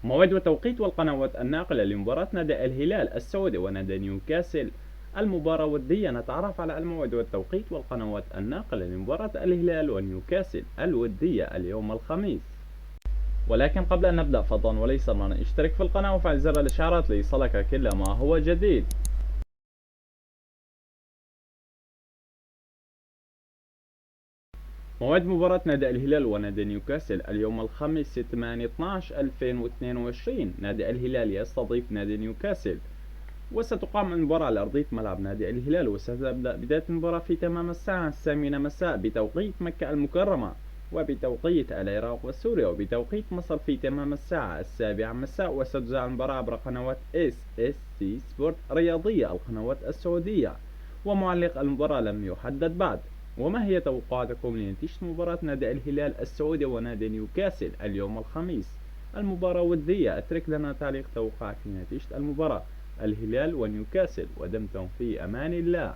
موعد وتوقيت والقنوات الناقلة لمباراة نادي الهلال السعودي ونادي نيوكاسل. المباراة ودية. نتعرف على الموعد والتوقيت والقنوات الناقلة لمباراة الهلال ونيوكاسل الودية اليوم الخميس. ولكن قبل أن نبدأ فضلا وليس أمرا اشترك في القناة وفعل زر الإشعارات ليصلك كل ما هو جديد. موعد مباراة نادي الهلال ونادي نيوكاسل اليوم الخميس 8/12/2022. نادي الهلال يستضيف نادي نيوكاسل، وستقام المباراة على أرضية ملعب نادي الهلال، وستبدأ بداية المباراة في تمام الساعة 8 مساء بتوقيت مكة المكرمة، وبتوقيت العراق وسوريا، وبتوقيت مصر في تمام الساعة 7 مساء. وستذاع المباراة عبر قنوات SSC سبورت رياضية القنوات السعودية، ومعلق المباراة لم يحدد بعد. وما هي توقعاتكم لنتيجة مباراة نادي الهلال السعودي ونادي نيوكاسل اليوم الخميس؟ المباراة ودية. اترك لنا تعليق توقعك لنتيجة المباراة الهلال ونيوكاسل، ودمتم في أمان الله.